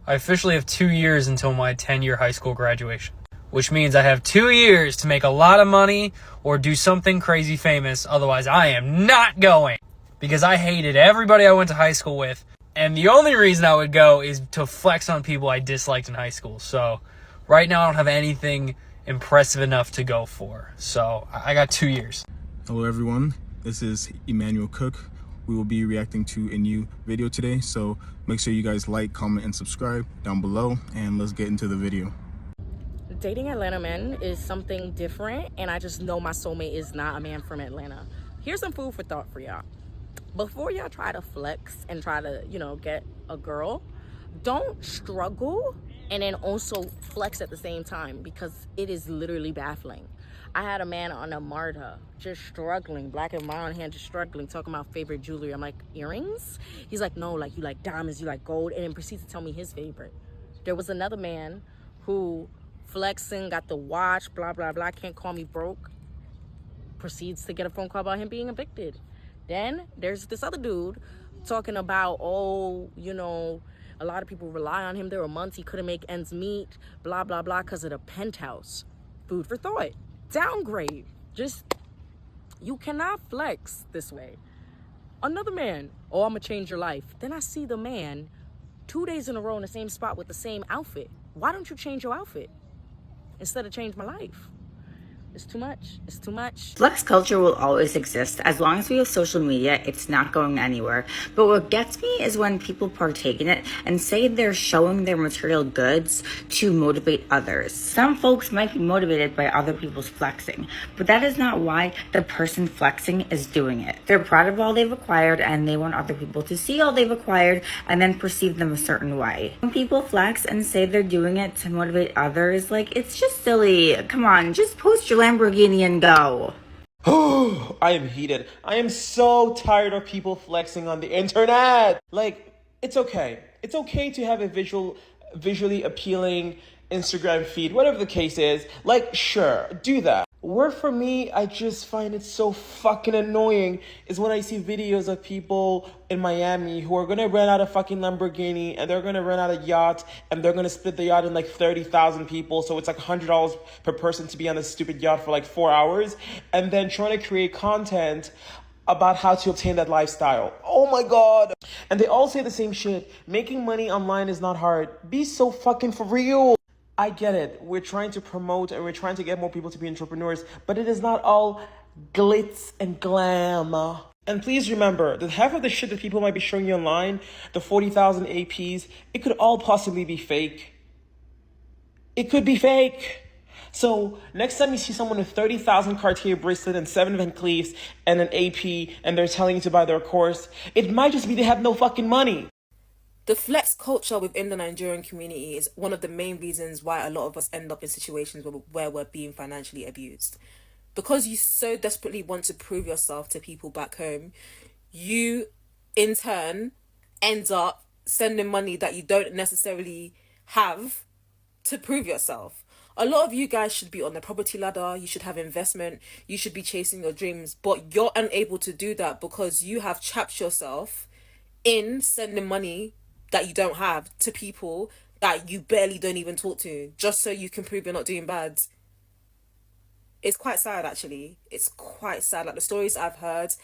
I officially have 2 years until my 10-year high school graduation, which means I have 2 years to make a lot of money or do something crazy famous. Otherwise, I am not going, because I hated everybody I went to high school with. And the only reason I would go is to flex on people I disliked in high school. So right now I don't have anything impressive enough to go for. So I got 2 years. Hello everyone, this is Emmanuel Cook. We will be reacting to a new video today, so make sure you guys like, comment, and subscribe down below, and let's get into the video. Dating Atlanta men is something different, and I just know my soulmate is not a man from Atlanta. Here's some food for thought for y'all. Before y'all try to flex and try to, get a girl, don't struggle and then also flex at the same time, because it is literally baffling. I had a man on a MARTA just struggling, black and brown hand, just struggling, talking about favorite jewelry. I'm like, earrings? He's like, no, like you like diamonds, you like gold, and then proceeds to tell me his favorite. There was another man who flexing, got the watch, blah, blah, blah, can't call me broke, proceeds to get a phone call about him being evicted. Then there's this other dude talking about, a lot of people rely on him. There were months he couldn't make ends meet, blah, blah, blah, because of the penthouse. Food for thought. Downgrade. You cannot flex this way. Another man, I'm gonna change your life. Then I see the man 2 days in a row in the same spot with the same outfit. Why don't you change your outfit instead of change my life? It's too much. It's too much. Flex culture will always exist. As long as we have social media, it's not going anywhere. But what gets me is when people partake in it and say they're showing their material goods to motivate others. Some folks might be motivated by other people's flexing, but that is not why the person flexing is doing it. They're proud of all they've acquired and they want other people to see all they've acquired and then perceive them a certain way. When people flex and say they're doing it to motivate others, it's just silly. Come on, just post your Lamborghini and go. I am heated. I am so tired of people flexing on the internet. It's okay. It's okay to have a visually appealing Instagram feed, whatever the case is. Sure, do that. Where for me, I just find it so fucking annoying is when I see videos of people in Miami who are gonna rent out a fucking Lamborghini and they're gonna rent out a yacht and they're gonna split the yacht in 30,000 people. So it's $100 per person to be on this stupid yacht for 4 hours, and then trying to create content about how to obtain that lifestyle. Oh my God. And they all say the same shit. Making money online is not hard. Be so fucking for real. I get it. We're trying to promote and we're trying to get more people to be entrepreneurs, but it is not all glitz and glam. And please remember that half of the shit that people might be showing you online, the 40,000 APs, it could all possibly be fake. It could be fake. So next time you see someone with 30,000 Cartier bracelet and 7 Van Cleefs and an AP and they're telling you to buy their course, it might just be they have no fucking money. The flex culture within the Nigerian community is one of the main reasons why a lot of us end up in situations where we're being financially abused. Because you so desperately want to prove yourself to people back home, you in turn end up sending money that you don't necessarily have to prove yourself. A lot of you guys should be on the property ladder, you should have investment, you should be chasing your dreams, but you're unable to do that because you have trapped yourself in sending money that you don't have to people that you barely don't even talk to, just so you can prove you're not doing bad. It's quite sad, actually. It's quite sad. The stories I've heard,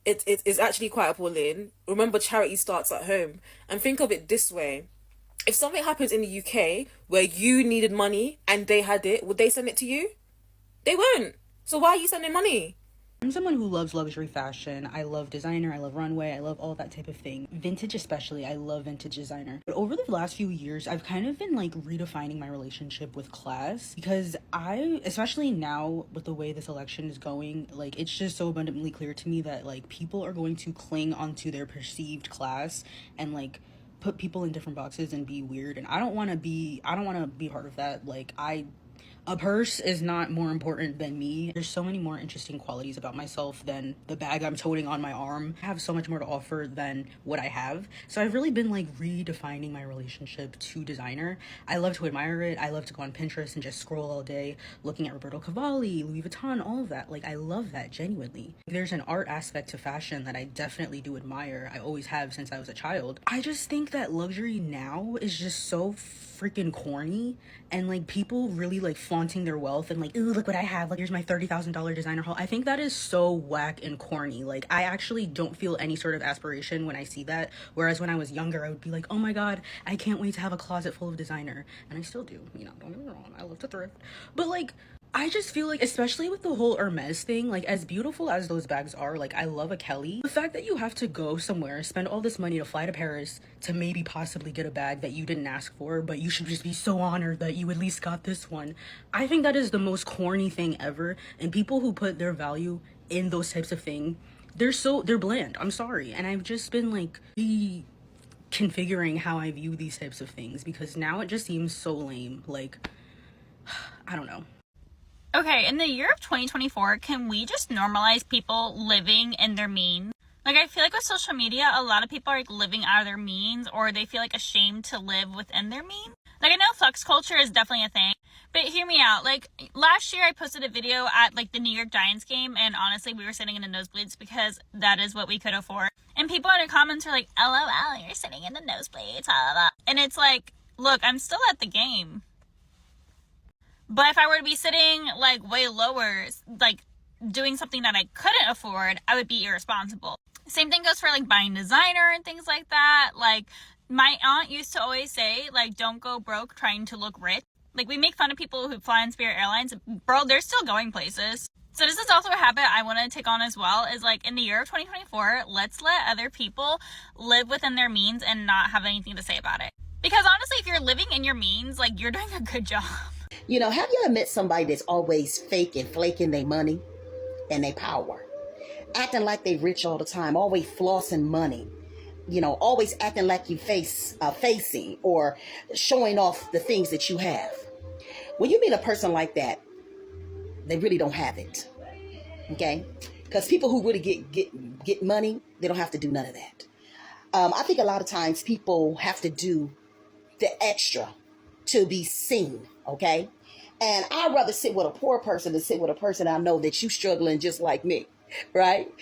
it is actually quite appalling. Remember, charity starts at home. And think of it this way. If something happens in the UK where you needed money and they had it, would they send it to you? They won't. So why are you sending money? I'm someone who loves luxury fashion. I love designer, I love runway, I love all that type of thing. Vintage especially, I love vintage designer. But over the last few years, I've kind of been redefining my relationship with class, because especially now with the way this election is going, it's just so abundantly clear to me that people are going to cling onto their perceived class and put people in different boxes and be weird, and I don't want to be part of that. A purse is not more important than me. There's so many more interesting qualities about myself than the bag I'm toting on my arm. I have so much more to offer than what I have. So I've really been like redefining my relationship to designer. I love to admire it. I love to go on Pinterest and just scroll all day looking at Roberto Cavalli, Louis Vuitton, all of that. Like, I love that genuinely. There's an art aspect to fashion that I definitely do admire. I always have since I was a child. I just think that luxury now is just so freaking corny, and like people really like flaunting their wealth and like, ooh, look what I have, like here's my $30,000 designer haul. I think that is so whack and corny. Like, I actually don't feel any sort of aspiration when I see that, whereas when I was younger I would be like, oh my god, I can't wait to have a closet full of designer. And I still do, you know, don't get me wrong, I love to thrift, but like, I just feel like, especially with the whole Hermes thing, like as beautiful as those bags are, like I love a Kelly, the fact that you have to go somewhere, spend all this money to fly to Paris to maybe possibly get a bag that you didn't ask for, but you should just be so honored that you at least got this one. I think that is the most corny thing ever, and people who put their value in those types of things, they're bland. I'm sorry. And I've just been like reconfiguring how I view these types of things, because now it just seems so lame. Like, I don't know. Okay, in the year of 2024, can we just normalize people living in their means? Like, I feel like with social media, a lot of people are like living out of their means, or they feel like ashamed to live within their means. Like, I know flex culture is definitely a thing, but hear me out. Like, last year I posted a video at like the New York Giants game, and honestly, we were sitting in the nosebleeds because that is what we could afford. And people in the comments are like, LOL, you're sitting in the nosebleeds, blah, blah, blah. And it's like, look, I'm still at the game. But if I were to be sitting like way lower, like doing something that I couldn't afford, I would be irresponsible. Same thing goes for like buying designer and things like that. Like, my aunt used to always say, like, don't go broke trying to look rich. Like, we make fun of people who fly on Spirit Airlines. Bro, they're still going places. So this is also a habit I want to take on as well, is like, in the year of 2024, let's let other people live within their means and not have anything to say about it. Because honestly, if you're living in your means, like, you're doing a good job. You know, have you ever met somebody that's always fake and flaking their money and their power? Acting like they rich all the time, always flossing money. You know, always acting like you facing or showing off the things that you have. When you meet a person like that, they really don't have it. Okay? Because people who really get money, they don't have to do none of that. I think a lot of times people have to do the extra to be seen, okay? And I'd rather sit with a poor person than sit with a person I know that you struggling just like me, right?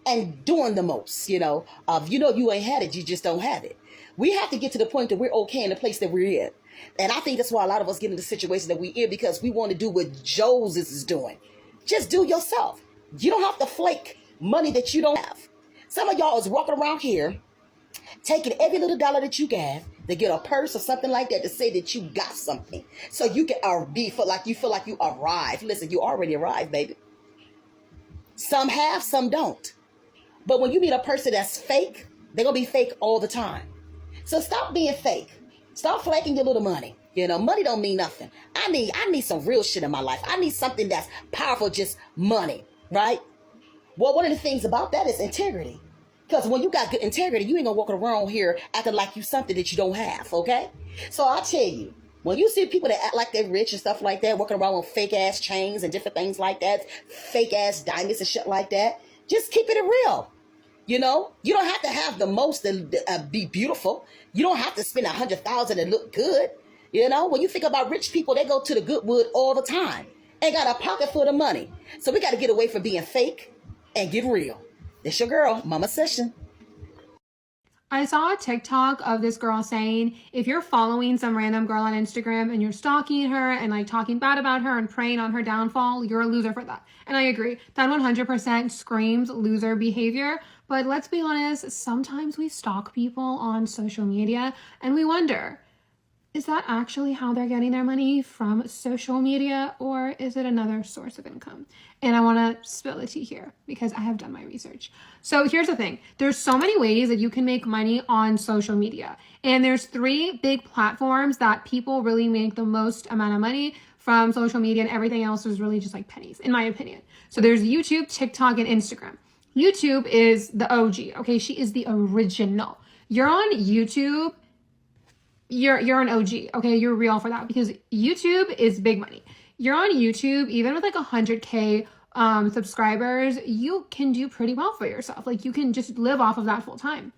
And doing the most, you know. You ain't had it, you just don't have it. We have to get to the point that we're okay in the place that we're in. And I think that's why a lot of us get in the situation that we're in, because we want to do what Joe's is doing. Just do yourself. You don't have to flake money that you don't have. Some of y'all is walking around here taking every little dollar that you have to get a purse or something like that to say that you got something. So you can feel like you arrived. Listen, you already arrived, baby. Some have, some don't. But when you meet a person that's fake, they're going to be fake all the time. So stop being fake. Stop flaking your little money. You know, money don't mean nothing. I need some real shit in my life. I need something that's powerful, just money, right? Well, one of the things about that is integrity. Because when you got good integrity, you ain't gonna walk around here acting like you something that you don't have, okay? So I tell you, when you see people that act like they're rich and stuff like that, walking around with fake ass chains and different things like that, fake ass diamonds and shit like that, just keep it real. You know, you don't have to have the most to be beautiful. You don't have to spend $100,000 and look good. You know, when you think about rich people, they go to the Goodwood all the time and got a pocket full of money. So we got to get away from being fake and get real. This your girl, Mama Session. I saw a TikTok of this girl saying, if you're following some random girl on Instagram and you're stalking her and like talking bad about her and preying on her downfall, you're a loser for that. And I agree. That 100% screams loser behavior. But let's be honest, sometimes we stalk people on social media and we wonder, is that actually how they're getting their money from social media, or is it another source of income? And I want to spill the tea here because I have done my research. So here's the thing. There's so many ways that you can make money on social media. And there's 3 big platforms that people really make the most amount of money from social media, and everything else is really just like pennies, in my opinion. So there's YouTube, TikTok, and Instagram. YouTube is the OG, okay? She is the original. You're on YouTube you're an OG. Okay, you're real for that, because YouTube is big money. You're on YouTube, even with like 100K subscribers, you can do pretty well for yourself. Like, you can just live off of that full time.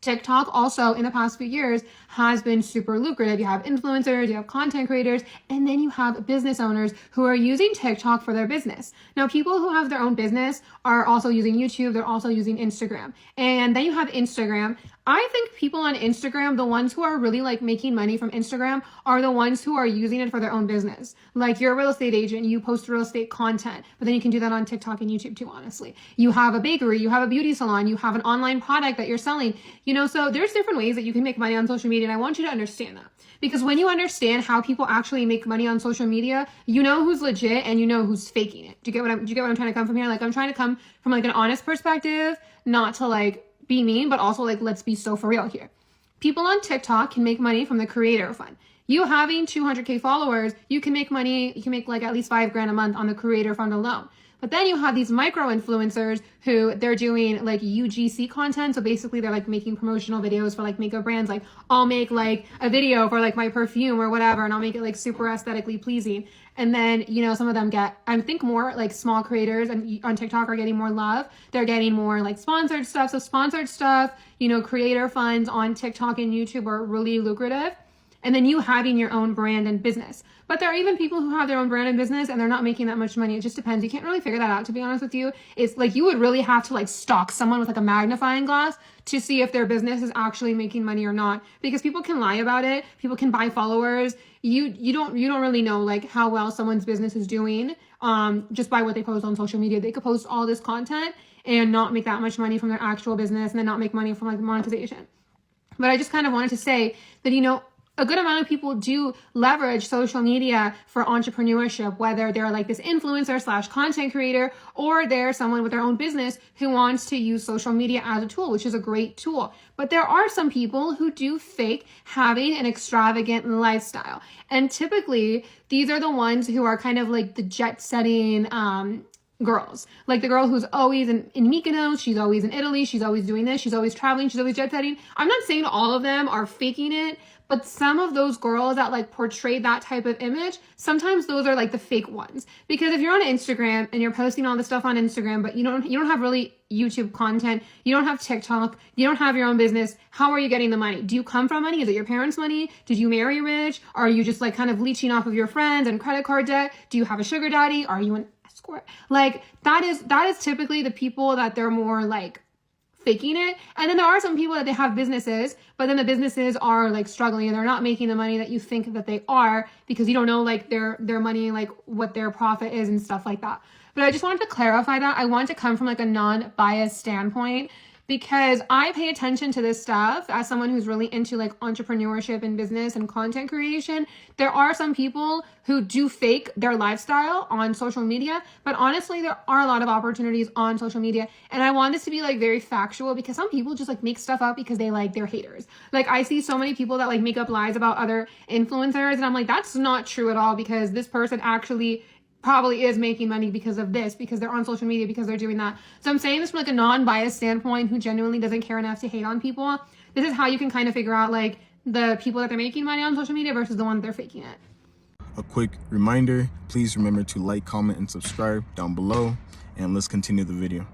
TikTok also in the past few years has been super lucrative. You have influencers, you have content creators, and then you have business owners who are using TikTok for their business. Now, people who have their own business are also using YouTube. They're also using Instagram. And then you have Instagram. I think people on Instagram, the ones who are really like making money from Instagram, are the ones who are using it for their own business. Like, you're a real estate agent, you post real estate content, but then you can do that on TikTok and YouTube too, honestly. You have a bakery, you have a beauty salon, you have an online product that you're selling, so there's different ways that you can make money on social media. And I want you to understand that, because when you understand how people actually make money on social media, you know who's legit and you know who's faking it. Do you get what I'm trying to come from here? Like, I'm trying to come from like an honest perspective, not to like be mean, but also like, let's be so for real here. People on TikTok can make money from the creator fund. You having 200K followers, you can make money. You can make like at least $5,000 a month on the creator fund alone. But then you have these micro influencers who they're doing like UGC content. So basically they're like making promotional videos for like makeup brands. Like, I'll make like a video for like my perfume or whatever, and I'll make it like super aesthetically pleasing. And then, some of them get, I think more like small creators and on TikTok are getting more love. They're getting more like sponsored stuff. So sponsored stuff, creator funds on TikTok and YouTube are really lucrative. And then you having your own brand and business. But there are even people who have their own brand and business and they're not making that much money. It just depends. You can't really figure that out, to be honest with you. It's like, you would really have to like stalk someone with like a magnifying glass to see if their business is actually making money or not, because people can lie about it. People can buy followers. You don't really know like how well someone's business is doing just by what they post on social media. They could post all this content and not make that much money from their actual business, and then not make money from like monetization. But I just kind of wanted to say that, a good amount of people do leverage social media for entrepreneurship, whether they're like this influencer / content creator, or they're someone with their own business who wants to use social media as a tool, which is a great tool. But there are some people who do fake having an extravagant lifestyle. And typically these are the ones who are kind of like the jet setting, girls. Like the girl who's always in Mykonos, she's always in Italy, she's always doing this, she's always traveling, she's always jet setting. I'm not saying all of them are faking it, but some of those girls that like portray that type of image, sometimes those are like the fake ones. Because if you're on Instagram and you're posting all this stuff on Instagram, but you don't have really YouTube content, you don't have TikTok, you don't have your own business, how are you getting the money? Do you come from money? Is it your parents' money? Did you marry rich? Are you just like kind of leeching off of your friends and credit card debt? Do you have a sugar daddy? Are you an escort? Like, that is typically the people that they're more like faking it. And then there are some people that they have businesses, but then the businesses are like struggling and they're not making the money that you think that they are, because you don't know like their money, like what their profit is and stuff like that. But I just wanted to clarify that. I want to come from like a non-biased standpoint, because I pay attention to this stuff as someone who's really into like entrepreneurship and business and content creation. There are some people who do fake their lifestyle on social media, but honestly, there are a lot of opportunities on social media. And I want this to be like very factual, because some people just like make stuff up because they're haters. Like, I see so many people that like make up lies about other influencers, and I'm like, that's not true at all, because this person actually probably is making money because of this, because they're on social media, because they're doing that. So I'm saying this from like a non-biased standpoint, who genuinely doesn't care enough to hate on people. This is how you can kind of figure out like the people that they're making money on social media versus the one that they're faking it. A quick reminder, please remember to like, comment, and subscribe down below, and let's continue the video.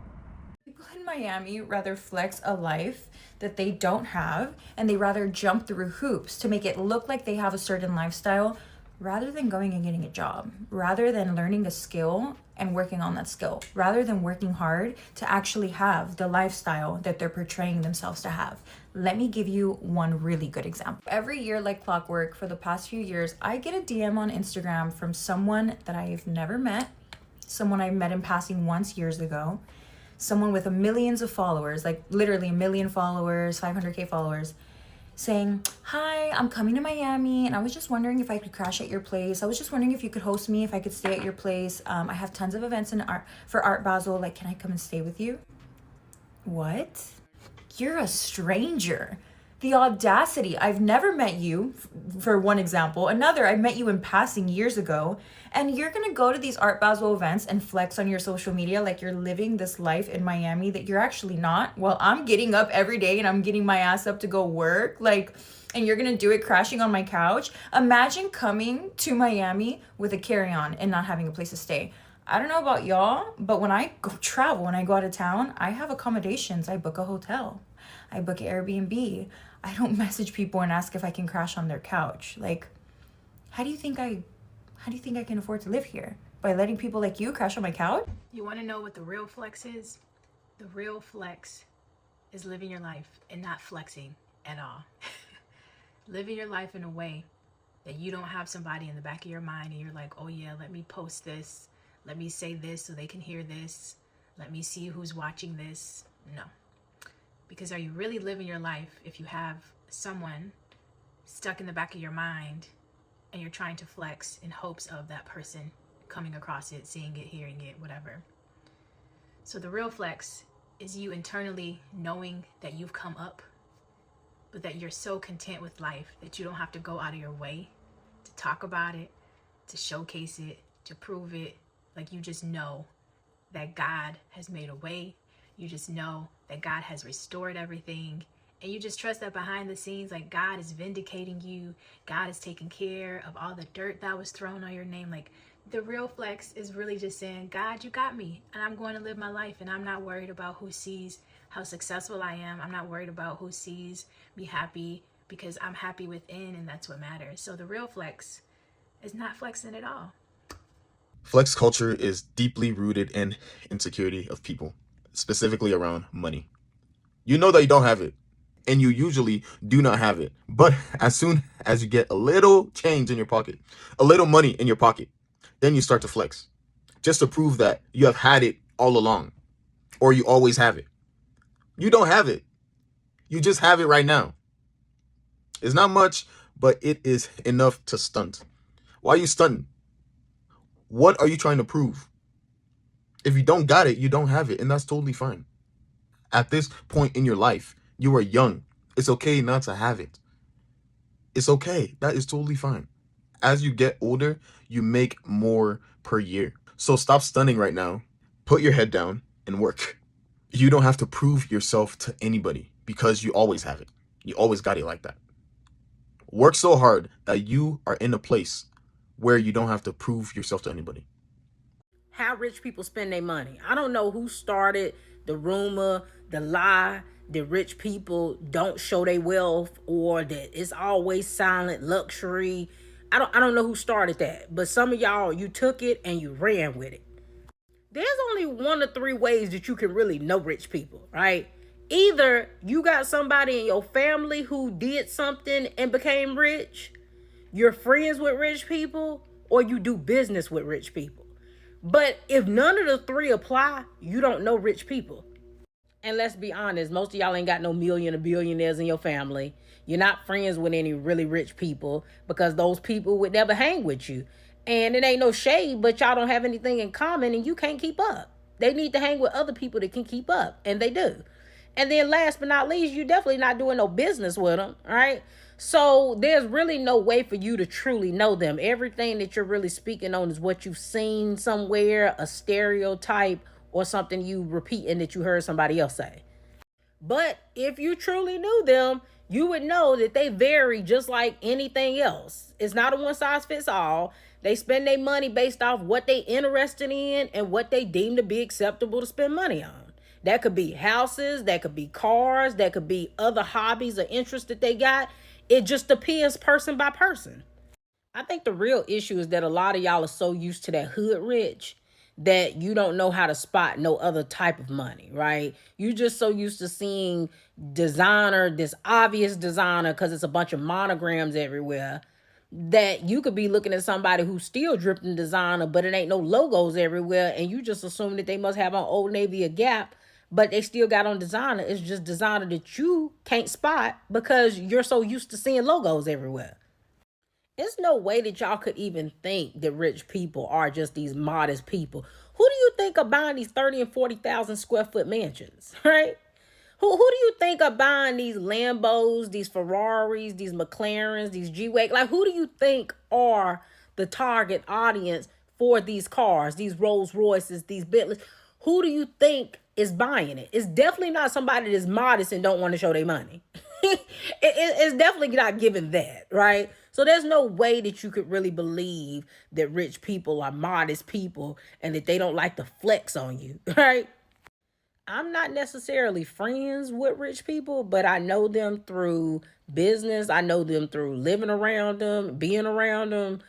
People in Miami rather flex a life that they don't have, and they rather jump through hoops to make it look like they have a certain lifestyle, rather than going and getting a job, rather than learning a skill and working on that skill, rather than working hard to actually have the lifestyle that they're portraying themselves to have. Let me give you one really good example. Every year, like clockwork, for the past few years, I get a DM on Instagram from someone that I've never met, someone I met in passing once years ago, someone with millions of followers, like literally 1 million followers, 500K followers, saying, hi, I'm coming to Miami and I was just wondering if I could crash at your place. I was just wondering if you could host me, if I could stay at your place. I have tons of events for Art Basel. Like, can I come and stay with you? What? You're a stranger. The audacity. I've never met you. for one example. Another, I met you in passing years ago, and you're gonna go to these Art Basel events and flex on your social media like you're living this life in Miami that you're actually not. Well, I'm getting up every day and I'm getting my ass up to go work, like, and you're gonna do it crashing on my couch. Imagine coming to Miami with a carry-on and not having a place to stay. I don't know about y'all, but when I go travel, when I go out of town, I have accommodations. I book a hotel, I book an Airbnb. I don't message people and ask if I can crash on their couch. Like, how do you think I can afford to live here? By letting people like you crash on my couch? You want to know what the real flex is? The real flex is living your life and not flexing at all. Living your life in a way that you don't have somebody in the back of your mind and you're like, oh yeah, let me post this. Let me say this so they can hear this. Let me see who's watching this. No. Because are you really living your life if you have someone stuck in the back of your mind and you're trying to flex in hopes of that person coming across it, seeing it, hearing it, whatever? So the real flex is you internally knowing that you've come up, but that you're so content with life that you don't have to go out of your way to talk about it, to showcase it, to prove it. Like, you just know that God has made a way. You just know that God has restored everything. And you just trust that behind the scenes, like, God is vindicating you. God is taking care of all the dirt that was thrown on your name. Like, the real flex is really just saying, God, you got me. And I'm going to live my life. And I'm not worried about who sees how successful I am. I'm not worried about who sees me happy, because I'm happy within, and that's what matters. So the real flex is not flexing at all. Flex culture is deeply rooted in insecurity of people, specifically around money. You know that you don't have it, and you usually do not have it. But as soon as you get a little change in your pocket, a little money in your pocket, then you start to flex, just to prove that you have had it all along, or you always have it. You don't have it. You just have it right now. It's not much, but it is enough to stunt. Why are you stunting? What are you trying to prove? If you don't got it, you don't have it, and that's totally fine. At this point in your life, you are young. It's okay not to have it. It's okay. That is totally fine. As you get older, you make more per year. So stop stunning right now. Put your head down and work. You don't have to prove yourself to anybody because you always have it. You always got it like that. Work so hard that you are in a place where you don't have to prove yourself to anybody. How rich people spend their money. I don't know who started the rumor, the lie that rich people don't show their wealth, or that it's always silent luxury. I don't know who started that, but some of y'all, you took it and you ran with it. There's only 1 or 3 ways that you can really know rich people, right? Either you got somebody in your family who did something and became rich, you're friends with rich people, or you do business with rich people. But if none of the 3 apply, you don't know rich people. And let's be honest, most of y'all ain't got no million or billionaires in your family. You're not friends with any really rich people, because those people would never hang with you. And it ain't no shade, but y'all don't have anything in common and you can't keep up. They need to hang with other people that can keep up, and they do. And then last but not least, you definitely not doing no business with them, right? So there's really no way for you to truly know them. Everything that you're really speaking on is what you've seen somewhere, a stereotype, or something you repeating that you heard somebody else say. But if you truly knew them, you would know that they vary just like anything else. It's not a one size fits all. They spend their money based off what they interested in and what they deem to be acceptable to spend money on. That could be houses, that could be cars, that could be other hobbies or interests that they got. It just depends person by person. I think the real issue is that a lot of y'all are so used to that hood rich that you don't know how to spot no other type of money, right? You just so used to seeing designer, this obvious designer, because it's a bunch of monograms everywhere, that you could be looking at somebody who's still dripping designer, but it ain't no logos everywhere, and you just assume that they must have on Old Navy or Gap, but they still got on designer. It's just designer that you can't spot because you're so used to seeing logos everywhere. There's no way that y'all could even think that rich people are just these modest people. Who do you think are buying these 30 and 40,000 square foot mansions, right? Who do you think are buying these Lambos, these Ferraris, these McLarens, these G-Wagon? Like, who do you think are the target audience for these cars, these Rolls Royces, these Bentleys? Who do you think is buying it? It's definitely not somebody that's modest and don't want to show their money. It's definitely not giving that, right? So there's no way that you could really believe that rich people are modest people and that they don't like to flex on you, right? I'm not necessarily friends with rich people, but I know them through business. I know them through living around them, being around them.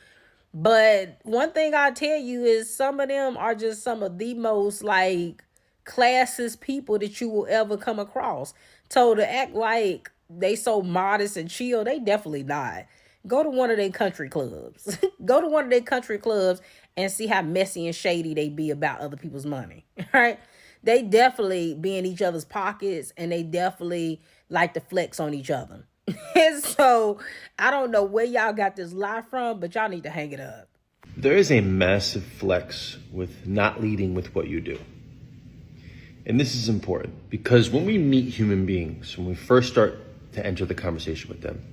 But one thing I tell you is some of them are just some of the most like classist people that you will ever come across. So to act like they so modest and chill, they definitely not. Go to one of their country clubs. Go to one of their country clubs and see how messy and shady they be about other people's money. Right? They definitely be in each other's pockets and they definitely like to flex on each other. And so I don't know where y'all got this lie from, but y'all need to hang it up. There is a massive flex with not leading with what you do. And this is important because when we meet human beings, when we first start to enter the conversation with them,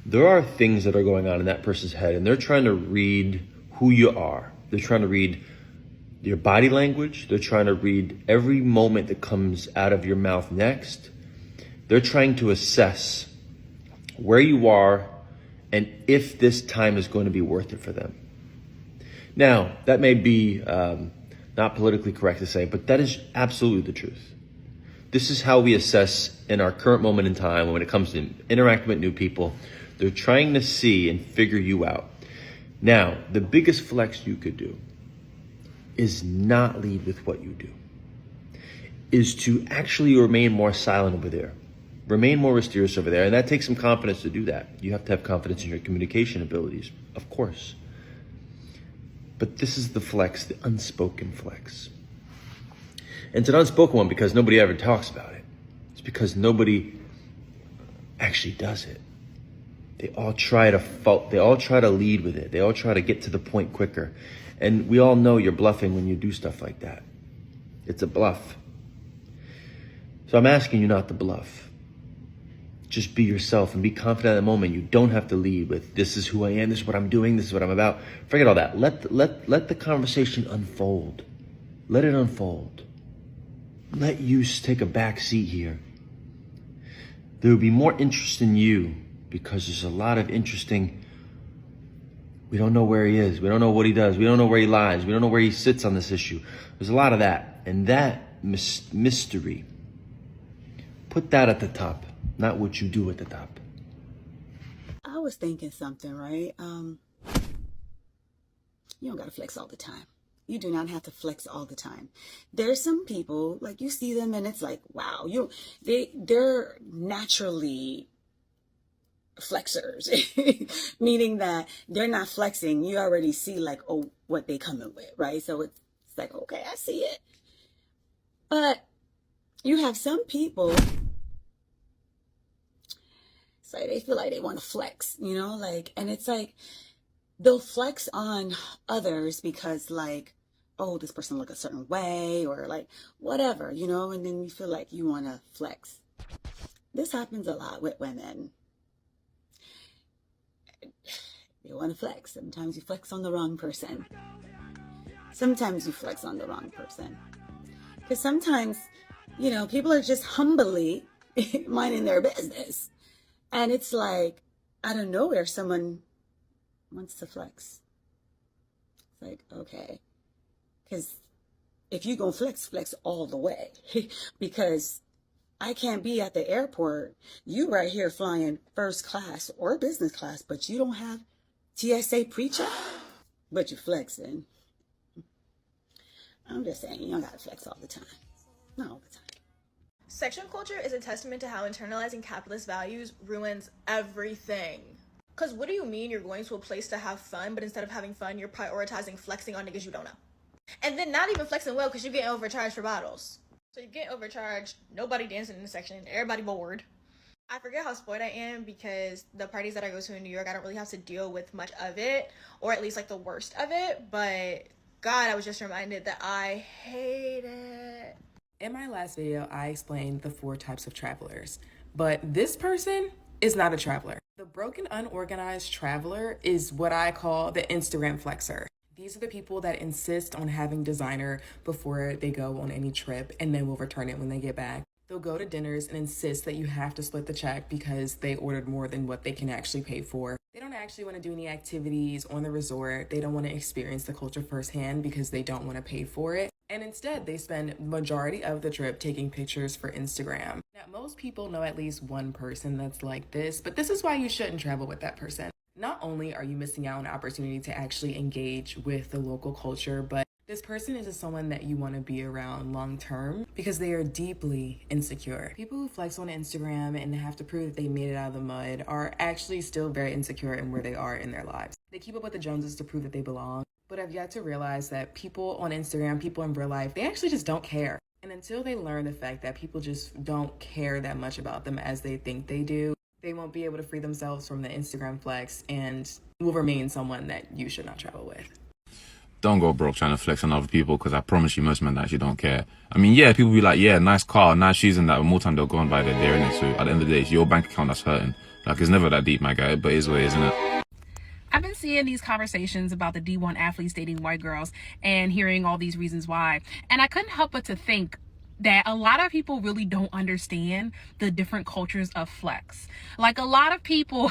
there are things that are going on in that person's head and they're trying to read who you are. They're trying to read your body language. They're trying to read every moment that comes out of your mouth next. They're trying to assess where you are and if this time is going to be worth it for them. Now, that may be not politically correct to say, but that is absolutely the truth. This is how we assess in our current moment in time when it comes to interacting with new people. They're trying to see and figure you out. Now, the biggest flex you could do is not lead with what you do, is to actually remain more silent over there, remain more mysterious over there. And that takes some confidence to do that. You have to have confidence in your communication abilities, of course. But this is the flex, the unspoken flex. And it's an unspoken one because nobody ever talks about it. It's because nobody actually does it. They all try to lead with it. They all try to get to the point quicker. And we all know you're bluffing when you do stuff like that. It's a bluff. So I'm asking you not to bluff. Just be yourself and be confident at the moment. You don't have to lead with, this is who I am, this is what I'm doing, this is what I'm about. Forget all that. Let the conversation unfold. Let it unfold. Let you take a back seat here. There will be more interest in you because there's a lot of interesting. We don't know where he is. We don't know what he does. We don't know where he lies. We don't know where he sits on this issue. There's a lot of that. And that mystery, put that at the top, not what you do at the top. I was thinking something, right? You don't gotta flex all the time. You do not have to flex all the time. There's some people, like you see them and it's like, wow, they're naturally flexers, meaning that they're not flexing. You already see like, oh, what they coming with, right? So it's like, okay, I see it. But you have some people, it's like they feel like they want to flex, like, and it's like, they'll flex on others because like, oh, this person look a certain way or like whatever, and then you feel like you want to flex. This happens a lot with women. You want to flex. Sometimes you flex on the wrong person. Sometimes you flex on the wrong person. Because sometimes, people are just humbly minding their business. And it's like, out of nowhere, someone wants to flex. It's like, okay. Because if you're going to flex all the way. Because I can't be at the airport. You right here flying first class or business class, but you don't have TSA pre-check, but you're flexing. I'm just saying, you don't got to flex all the time. Not all the time. Section culture is a testament to how internalizing capitalist values ruins everything. Because what do you mean you're going to a place to have fun, but instead of having fun, you're prioritizing flexing on niggas you don't know? And then not even flexing well because you're getting overcharged for bottles. So you get overcharged, nobody dancing in the section, everybody bored. I forget how spoiled I am because the parties that I go to in New York, I don't really have to deal with much of it, or at least like the worst of it, but God, I was just reminded that I hate it. In my last video, I explained the 4 types of travelers, but this person is not a traveler. The broken, unorganized traveler is what I call the Instagram flexer. These are the people that insist on having designer before they go on any trip and then will return it when they get back. They'll go to dinners and insist that you have to split the check because they ordered more than what they can actually pay for. They don't actually want to do any activities on the resort. They don't want to experience the culture firsthand because they don't want to pay for it. And instead, they spend majority of the trip taking pictures for Instagram. Now, most people know at least one person that's like this, but this is why you shouldn't travel with that person. Not only are you missing out on an opportunity to actually engage with the local culture, but this person is someone that you want to be around long term because they are deeply insecure. People who flex on Instagram and have to prove that they made it out of the mud are actually still very insecure in where they are in their lives. They keep up with the Joneses to prove that they belong, but I've yet to realize that people on Instagram, people in real life, they actually just don't care. And until they learn the fact that people just don't care that much about them as they think they do, they won't be able to free themselves from the Instagram flex and will remain someone that you should not travel with. Don't go broke trying to flex on other people, because I promise you most men actually don't care. I mean, yeah, people be like, yeah, nice car, nice shoes and that, but more time they'll go and buy their day in it. So at the end of the day, it's your bank account that's hurting. Like, it's never that deep, my guy, but it is what it is, isn't it? I've been seeing these conversations about the D1 athletes dating white girls and hearing all these reasons why. And I couldn't help but to think that a lot of people really don't understand the different cultures of flex. Like, a lot of people,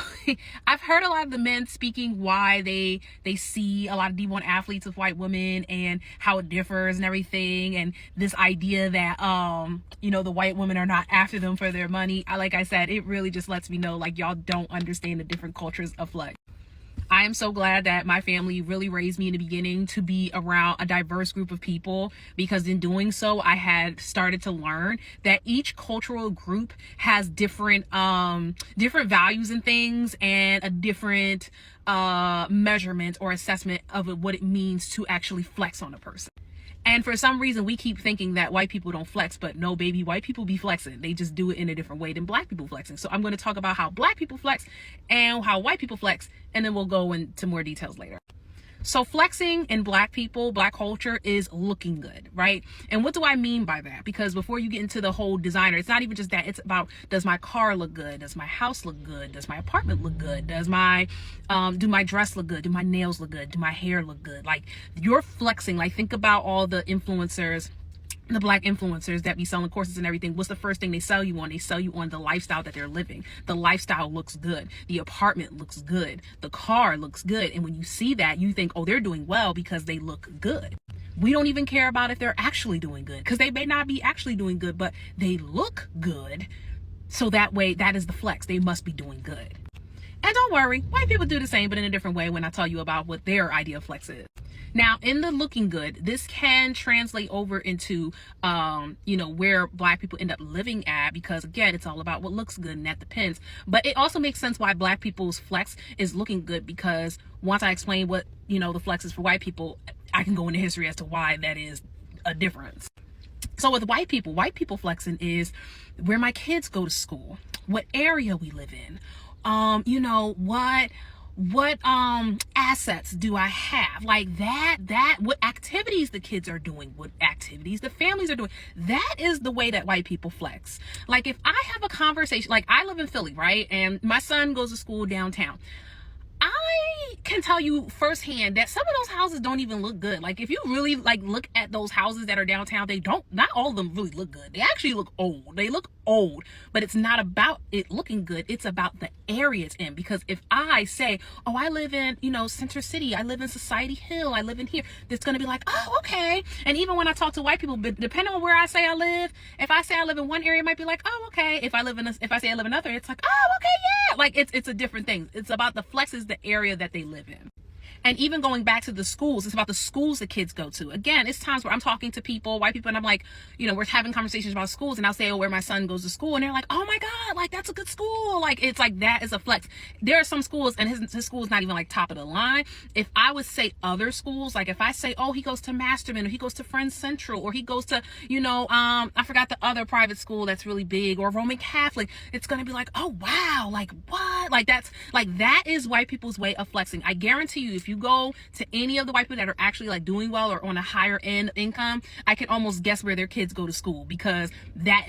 I've heard a lot of the men speaking why they see a lot of D1 athletes with white women and how it differs and everything, and this idea that the white women are not after them for their money. Like I said, it really just lets me know, like, y'all don't understand the different cultures of flex. I am so glad that my family really raised me in the beginning to be around a diverse group of people, because in doing so, I had started to learn that each cultural group has different values and things, and a different measurement or assessment of what it means to actually flex on a person. And for some reason, we keep thinking that white people don't flex, but no, baby, white people be flexing. They just do it in a different way than black people flexing. So I'm going to talk about how black people flex and how white people flex, and then we'll go into more details later. So flexing in black people, black culture, is looking good, right? And what do I mean by that? Because before you get into the whole designer, it's not even just that. It's about, does my car look good? Does my house look good? Does my apartment look good? Does my, do my dress look good? Do my nails look good? Do my hair look good? Like, you're flexing. Like, think about all the influencers, the black influencers that be selling courses and everything. What's the first thing they sell you on? They sell you on the lifestyle that they're living. The lifestyle looks good. The apartment looks good. The car looks good. And when you see that, you think, oh, they're doing well because they look good. We don't even care about if they're actually doing good, because they may not be actually doing good, but they look good. So that way, that is the flex. They must be doing good. And don't worry, white people do the same, but in a different way when I tell you about what their idea of flex is. Now, in the looking good, this can translate over into, where black people end up living at, because again, it's all about what looks good, and that depends. But it also makes sense why black people's flex is looking good, because once I explain what, the flex is for white people, I can go into history as to why that is a difference. So with white people flexing is where my kids go to school, what area we live in, what assets do I have, like that what activities the kids are doing, what activities the families are doing. That is the way that white people flex. Like, if I have a conversation, like, I live in Philly, right, and my son goes to school downtown, I can tell you firsthand that some of those houses don't even look good. Like, if you really look at those houses that are downtown, not all of them really look good. They actually look old. They look old, but it's not about it looking good. It's about the area it's in. Because if I say, oh, I live in, Center City, I live in Society Hill, I live in here, it's going to be like, oh, okay. And even when I talk to white people, depending on where I say I live, if I say I live in one area, it might be like, oh, okay. If I say I live in another, it's like, oh, okay, yeah. Like, it's a different thing. It's about the flexes, the area that they live in. And even going back to the schools, it's about the schools the kids go to. Again, it's times where I'm talking to people, white people, and I'm like, we're having conversations about schools, and I'll say, oh, where my son goes to school, and they're like, oh my God, like, that's a good school. Like, it's like, that is a flex. There are some schools, and his school is not even like top of the line. If I would say other schools, like if I say, oh, he goes to Masterman, or he goes to Friends Central, or he goes to, I forgot the other private school that's really big, or Roman Catholic, it's going to be like, oh wow, like what? Like, that is white people's way of flexing. I guarantee you, if you go to any of the white people that are actually like doing well or on a higher end income, I can almost guess where their kids go to school, because that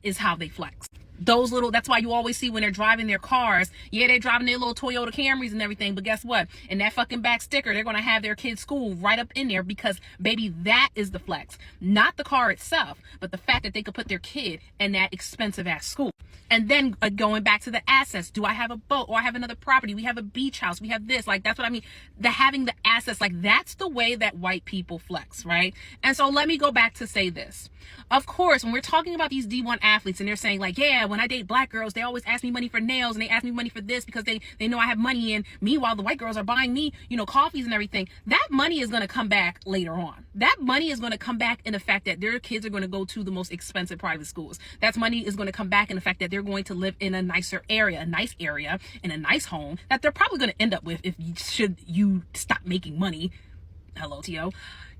is how they flex. That's why you always see when they're driving their cars, yeah, they're driving their little Toyota Camrys and everything, but guess what? In that fucking back sticker, they're going to have their kid's school right up in there, because baby, that is the flex. Not the car itself, but the fact that they could put their kid in that expensive ass school. And then going back to the assets, do I have a boat, or I have another property? We have a beach house. We have this, like, that's what I mean. Having the assets, like, that's the way that white people flex, right? And so let me go back to say this. Of course, when we're talking about these D1 athletes and they're saying like, yeah, when I date black girls, they always ask me money for nails and they ask me money for this because they know I have money. And meanwhile, the white girls are buying me, coffees and everything. That money is going to come back later on. That money is going to come back in the fact that their kids are going to go to the most expensive private schools. That money is going to come back in the fact that they're going to live in a nicer area, in a nice home that they're probably going to end up with should you stop making money. Hello, T.O.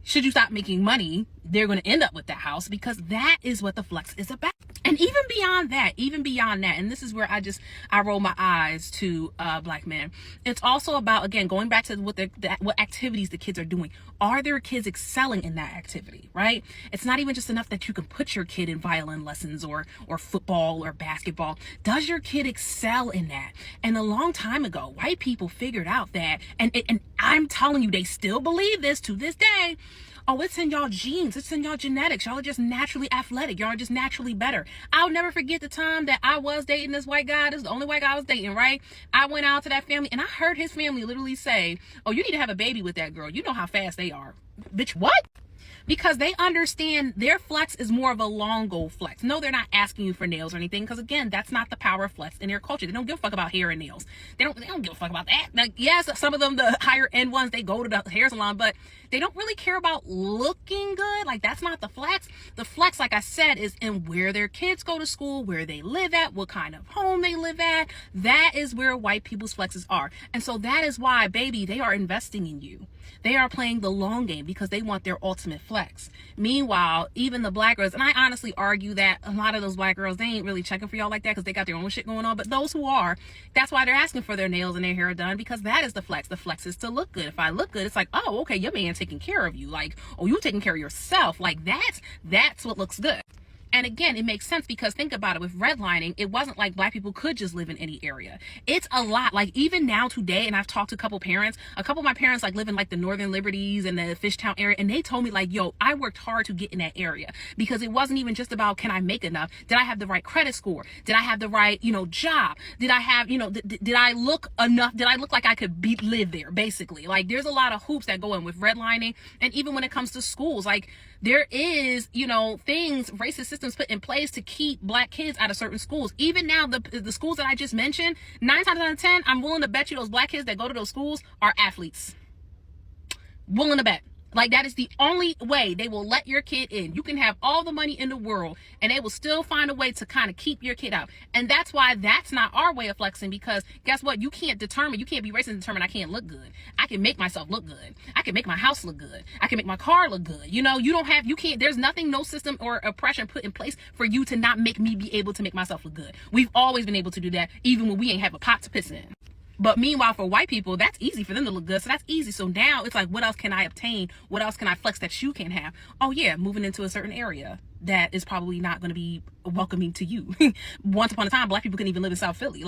Should you stop making money, they're going to end up with that house, because that is what the flex is about. And even beyond that, and this is where I roll my eyes to black men. It's also about, again, going back to what activities the kids are doing. Are their kids excelling in that activity, right? It's not even just enough that you can put your kid in violin lessons or football or basketball. Does your kid excel in that? And a long time ago, white people figured out that, and I'm telling you, they still believe this to this day. Oh, it's in y'all genes. It's in y'all genetics. Y'all are just naturally athletic. Y'all are just naturally better. I'll never forget the time that I was dating this white guy. This is the only white guy I was dating, right? I went out to that family and I heard his family literally say, oh, you need to have a baby with that girl. You know how fast they are. Bitch, what? Because they understand their flex is more of a long goal flex. No, they're not asking you for nails or anything, because again, that's not the power of flex in their culture. They don't give a fuck about hair and nails. They don't give a fuck about that. Like, yes, some of them, the higher end ones, they go to the hair salon, but they don't really care about looking good. Like, that's not the flex. The flex, like I said, is in where their kids go to school, where they live at, what kind of home they live at. That is where white people's flexes are. And so that is why, baby, they are investing in you. They are playing the long game because they want their ultimate flex. Meanwhile, even the black girls, and I honestly argue that a lot of those black girls, they ain't really checking for y'all like that because they got their own shit going on. But those who are, that's why they're asking for their nails and their hair done, because that is the flex. The flex is to look good. If I look good, it's like, oh, okay, your man taking care of you. Like, oh, you taking care of yourself. Like, that's what looks good. And again, it makes sense because think about it. With redlining, it wasn't like black people could just live in any area. It's a lot. Like even now today, and I've talked to a couple of my parents like live in like the Northern Liberties and the Fishtown area. And they told me like, yo, I worked hard to get in that area because it wasn't even just about, can I make enough? Did I have the right credit score? Did I have the right, job? Did I have, did I look enough? Did I look like I could live there? Basically, like there's a lot of hoops that go in with redlining. And even when it comes to schools, like there is, things, racist systems put in place to keep black kids out of certain schools. Even now, the schools that I just mentioned, 9 times out of 10, I'm willing to bet you those black kids that go to those schools are athletes. Willing to bet. Like that is the only way they will let your kid in. You can have all the money in the world and they will still find a way to kind of keep your kid out. And that's why that's not our way of flexing, because guess what? You can't be racist and determine I can't look good. I can make myself look good. I can make my house look good. I can make my car look good. There's nothing, no system or oppression put in place for you to not make me be able to make myself look good. We've always been able to do that, even when we ain't have a pot to piss in. But meanwhile, for white people, that's easy for them to look good. So that's easy. So now it's like, what else can I obtain? What else can I flex that you can have? Oh yeah, moving into a certain area that is probably not going to be welcoming to you. Once upon a time, black people couldn't even live in South Philly.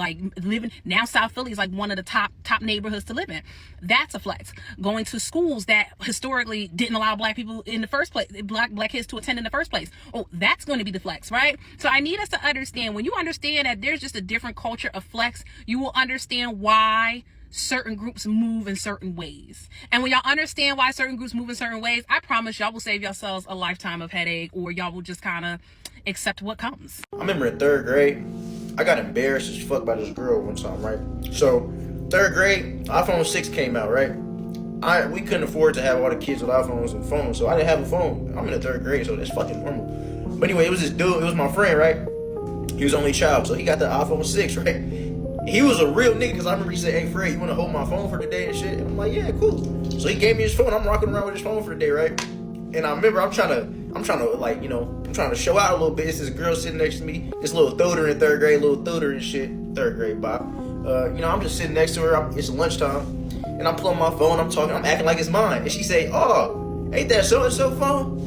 Now South Philly is like one of the top neighborhoods to live in. That's a flex. Going to schools that historically didn't allow black people in the first place, black kids to attend in the first place. Oh, that's going to be the flex, right? So I need us to understand, when you understand that there's just a different culture of flex, you will understand why certain groups move in certain ways. And when y'all understand why certain groups move in certain ways, I promise y'all will save yourselves a lifetime of headache, or y'all will just kind of accept what comes. I remember in 3rd grade, I got embarrassed as fuck by this girl one time, right? So 3rd grade, iPhone 6 came out, right? We couldn't afford to have all the kids with iPhones and phones, so I didn't have a phone. I'm in the 3rd grade, so that's fucking normal. But anyway, it was this dude, it was my friend, right? He was only child, so he got the iPhone 6, right? He was a real nigga, because I remember he said, hey Fred, you want to hold my phone for the day and shit? And I'm like, yeah, cool. So he gave me his phone. I'm rocking around with his phone for the day, right? And I remember I'm trying to show out a little bit. It's this girl sitting next to me, this little thoder in 3rd grade, little thoder and shit, 3rd grade, Bob. I'm just sitting next to her. It's lunchtime. And I'm pulling my phone, I'm talking, I'm acting like it's mine. And she say, oh, ain't that so-and-so phone?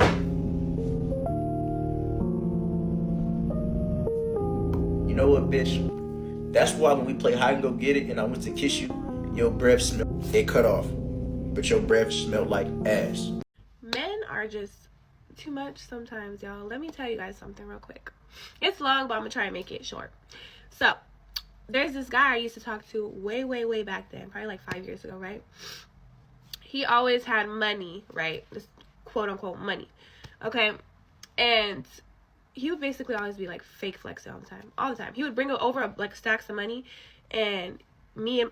You know what, bitch? That's why when we play hide and go get it and I went to kiss you, your breath smelled, it cut off. But your breath smelled like ass. Men are just too much sometimes, y'all. Let me tell you guys something real quick. It's long, but I'm gonna try and make it short. So, there's this guy I used to talk to way back then, probably like 5 years ago, right? He always had money, right? This quote unquote money. Okay? And he would basically always be like fake flexing all the time. He would bring over like stacks of money, and me and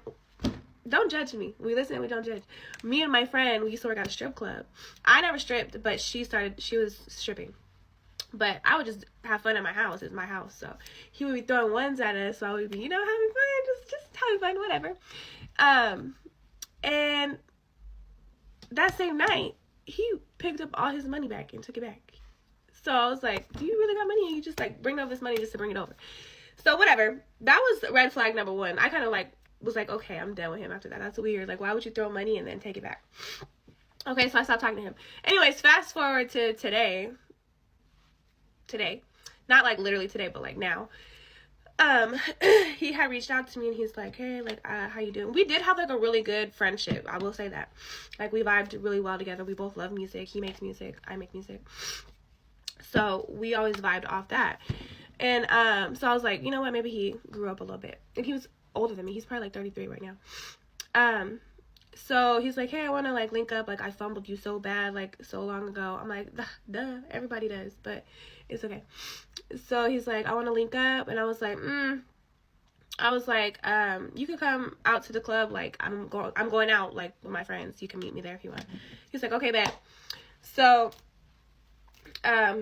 don't judge me. We listen and we don't judge. Me and my friend, we used to work at a strip club. I never stripped, but she was stripping. But I would just have fun at my house. It's my house. So he would be throwing ones at us. So I would be, having fun. Just having fun, whatever. And that same night, he picked up all his money back and took it back. So I was like, do you really got money? And you just like bring over this money just to bring it over. So whatever. That was red flag number one. I kind of like was like, okay, I'm done with him after that. That's weird. Like, why would you throw money and then take it back? Okay, so I stopped talking to him. Anyways, fast forward to today, not like literally today, but like now, he had reached out to me and he's like, hey, like, how you doing? We did have like a really good friendship. I will say that. Like, we vibed really well together. We both love music. He makes music. I make music. So we always vibed off that. And so I was like, you know what? Maybe he grew up a little bit. And he was older than me. He's probably like 33 right now. So he's like, hey, I want to like link up. Like, I fumbled you so bad, like so long ago. I'm like, duh, everybody does, but it's okay. So he's like, I want to link up. And I was like, you can come out to the club. Like, I'm going out like with my friends. You can meet me there if you want. He's like, okay, bet. So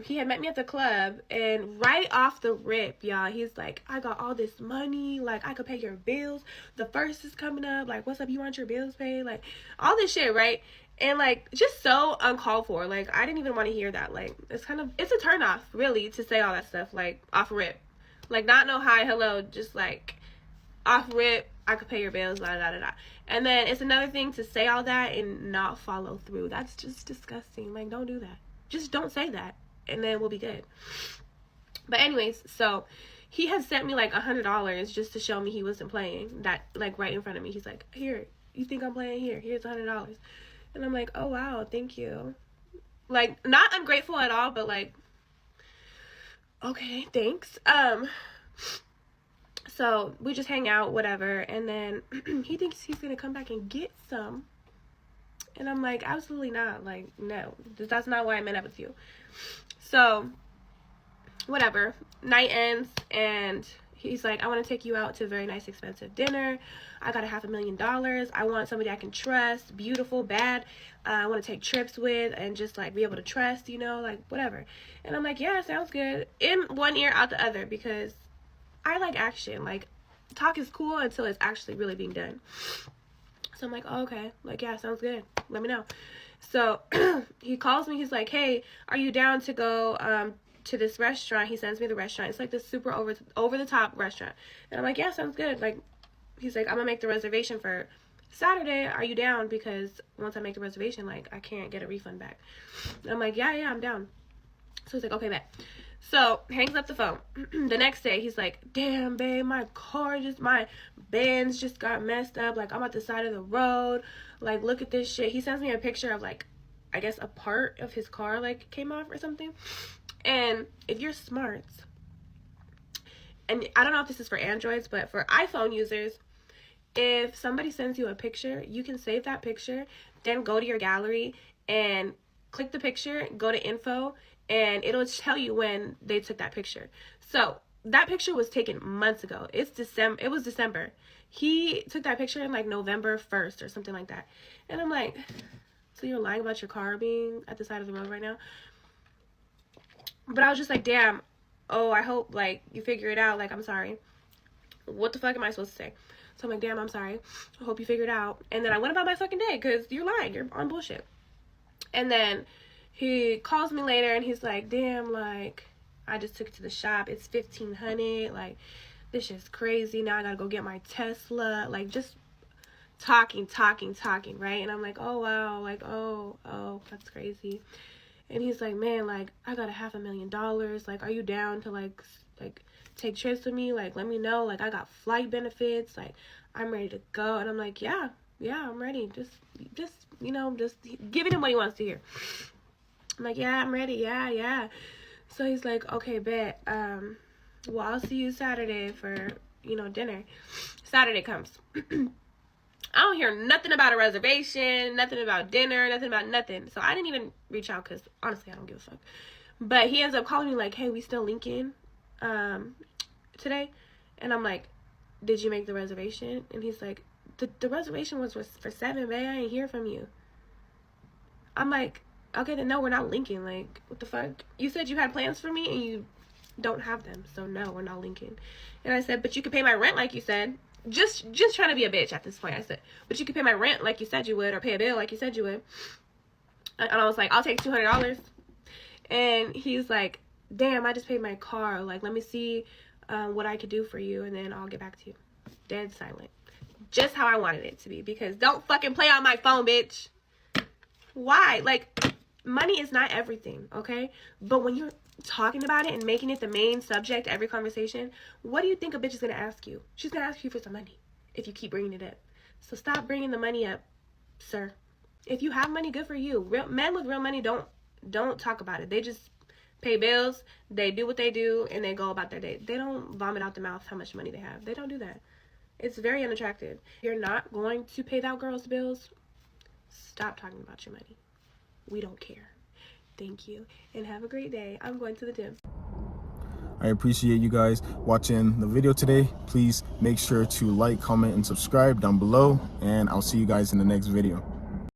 he had met me at the club, and right off the rip, y'all, he's like, I got all this money, like, I could pay your bills, the first is coming up, like, what's up, you want your bills paid, like, all this shit, right? And like, just so uncalled for. Like, I didn't even want to hear that. Like, it's a turn off, really, to say all that stuff, like, off rip, like, not no hi, hello, just like off rip, I could pay your bills, da da da da. And then it's another thing to say all that and not follow through. That's just disgusting. Like, don't do that. Just don't say that, and then we'll be good. But anyways, so he had sent me like $100 just to show me he wasn't playing, that like right in front of me. He's like, here, you think I'm playing? Here's $100. And I'm like, oh wow, thank you. Like, not ungrateful at all, but like, okay, thanks. So we just hang out, whatever, and then he thinks he's gonna come back and get some. And I'm like, absolutely not. Like, no, that's not why I met up with you. So, whatever. Night ends, and he's like, I want to take you out to a very nice, expensive dinner. I got $500,000. I want somebody I can trust, beautiful, bad. I want to take trips with and just, like, be able to trust, like, whatever. And I'm like, yeah, sounds good. In one ear, out the other, because I like action. Like, talk is cool until it's actually really being done. So I'm like, oh, okay. Like, yeah, sounds good. Let me know. So he calls me. He's like, hey, are you down to go to this restaurant? He sends me the restaurant. It's like this super over the top restaurant. And I'm like, yeah, sounds good. Like, he's like, I'm going to make the reservation for Saturday. Are you down? Because once I make the reservation, like, I can't get a refund back. And I'm like, yeah, I'm down. So he's like, okay, bet. So, hangs up the phone. The next day, he's like, damn, babe, my Benz just got messed up. Like, I'm at the side of the road. Like, look at this shit. He sends me a picture of, like, I guess a part of his car, like, came off or something. And if you're smart, and I don't know if this is for Androids, but for iPhone users, if somebody sends you a picture, you can save that picture, then go to your gallery and click the picture, go to info, and it'll tell you when they took that picture. So that picture was taken months ago. It was December. He took that picture in like November 1st or something like that. And I'm like, so you're lying about your car being at the side of the road right now? But I was just like, damn. Oh, I hope like you figure it out. Like, I'm sorry. What the fuck am I supposed to say? So I'm like, damn, I'm sorry. I hope you figure it out. And then I went about my fucking day because you're lying. You're on bullshit. And then he calls me later and he's like, damn, like, I just took it to the shop. It's $1,500. Like, this shit's crazy. Now I gotta go get my Tesla. Like, just talking, right? And I'm like, oh wow, like, oh, that's crazy. And he's like, man, like, I got $500,000. Like, are you down to like take trips with me? Like, let me know. Like, I got flight benefits. Like, I'm ready to go. And I'm like, yeah, I'm ready. Just giving him what he wants to hear. I'm like, yeah, I'm ready. Yeah. So he's like, okay, bet. Well, I'll see you Saturday for, dinner. Saturday comes. I don't hear nothing about a reservation, nothing about dinner, nothing about nothing. So I didn't even reach out because, honestly, I don't give a fuck. But he ends up calling me like, hey, we still linking today? And I'm like, did you make the reservation? And he's like, the reservation was for 7, babe. I ain't hear from you. I'm like, okay, then no, we're not linking. Like, what the fuck? You said you had plans for me and you don't have them. So no, we're not linking. And I said, but you could pay my rent like you said. Just trying to be a bitch at this point. I said, but you could pay my rent like you said you would, or pay a bill like you said you would. And I was like, I'll take $200. And he's like, damn, I just paid my car. Like, let me see what I could do for you, and then I'll get back to you. Dead silent. Just how I wanted it to be, because don't fucking play on my phone, bitch. Why? Like, money is not everything, okay? But when you're talking about it and making it the main subject every conversation, what do you think a bitch is going to ask you? She's going to ask you for some money if you keep bringing it up. So stop bringing the money up, sir. If you have money, good for you. Men with real money don't talk about it. They just pay bills, they do what they do, and they go about their day. They don't vomit out the mouth how much money they have. They don't do that. It's very unattractive. You're not going to pay that girl's bills. Stop talking about your money. We don't care. Thank you, and have a great day. I'm going to the gym. I appreciate you guys watching the video today. Please make sure to like, comment, and subscribe down below, and I'll see you guys in the next video.